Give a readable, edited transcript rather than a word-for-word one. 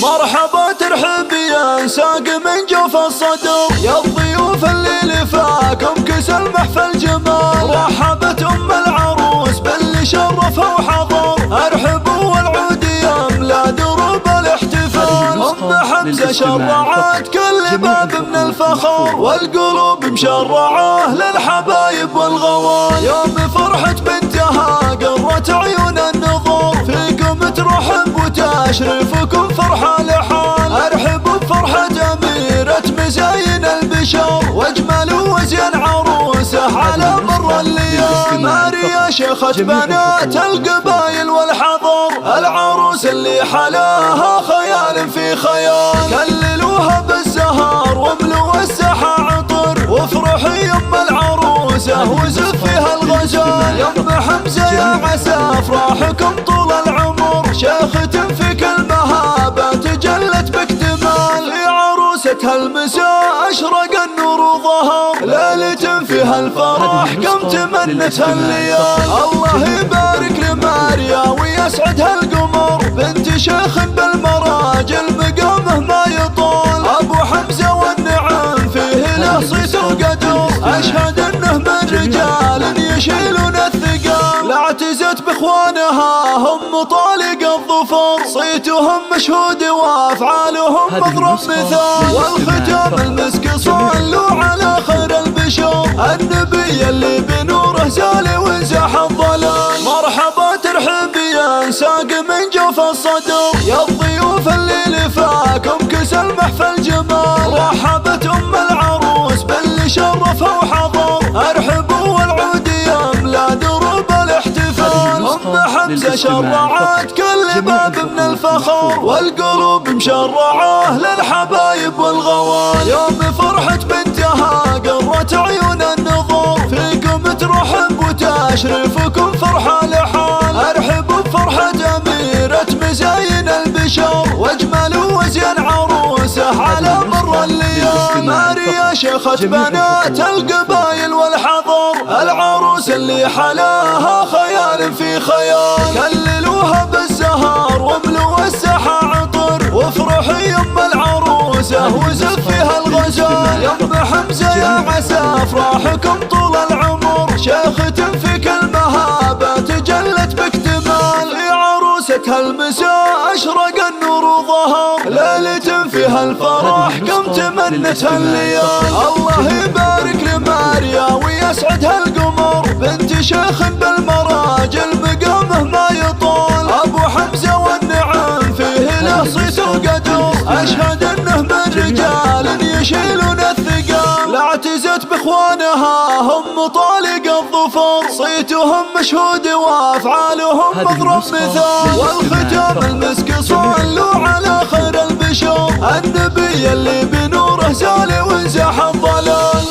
مرحبا ترحب يا ساق من جوف الصدر، يا الضيوف اللي لفاكم كسل محفل جمال. رحبت ام العروس باللي شرفها وحضر، ارحبوا والعود يملا دروب الاحتفال. ام حمزة شرعت كل باب من الفخر، والقلوب مشرعه للحبايب والغوال. يوم فرحة بنتها قرت عيون النظور، فيكم ترحب وتشرفكم فرحة لحال. ارحبوا بفرحة أميرة مزاين البشر، واجمل وزين عروسه على مر الليال. ماريا شيخة بنات القبايل والحضر، العروس اللي حلاها خيال في خيال. كللوها بالزهر واملوا الساحة عطر، وافرحي يم العروسة وزفيها الغزال. يم حمزة يا عسى افراحكم طول العمر، شيخة في كل مهابة تجلت باكتمال. في عروستها المساء اشرق النور وظهر، ليلة فيها الفرح كم تمنتها الليال. الله يبارك لماريا ويسعدها القمر، بنت شيخ بالمراجل مقامه ما يطول. ابو حمزة والنعم فيه له صيت وقدر، اشهد انه من رجال يشيلون الثقال. لا اعتزت باخوانها هم طالق الظفر، صيتهم مشهود وافعالهم مضرب مثال. والختام المسك صلوا على خير البشر، النبي اللي بنوره زال وانزاح الظلال. مرحبا ترحب يا ساق من جوف الصدر، يا الضيوف اللي لفاكم كسل محفل جمال. رحبت ام العروس باللي شرفها وحضر، ارحبوا والعود يملا دروب الاحتفال. ام حمزة شرعت كل باب من الفخر، والقلوب مشرعه للحبايب والغوال. يوم فرحة بنتها قرت عيون النظور، فيكم ترحب وتشرفكم فرحة لحال. ارحبوا بفرحة أميرة مزاين البشر، واجمل وزين عروسه على مر الليال. ماريا شيخة بنات القبايل والحضر، العروس اللي حلاها خيال في خيال. كللوها بالزهر واملوا الساحة عطر، وافرحي يم العروسة وزفيها الغزال. يم حمزة يا عسى افراحكم طول العمر، شيخة في كل مهابة تجلت باكتمال. في عروستها المساء اشرق النور وظهر، ليلة فيها الفرح كم تمنتها الليال. الله يبارك لماريا ويسعدها القمر، بنت شيخ بالمراجل مقامه ما يطول. ابو حمزة والنعم فيه له صيت وقدر، اشهد انه من رجال يشيلون الثقال. لا اعتزت باخوانها هم طالق الظفر، صيتهم مشهود وافعالهم مضرب مثال. والختام المسك صلوا على خير البشر، النبي اللي بنوره زال وانزاح الظلال.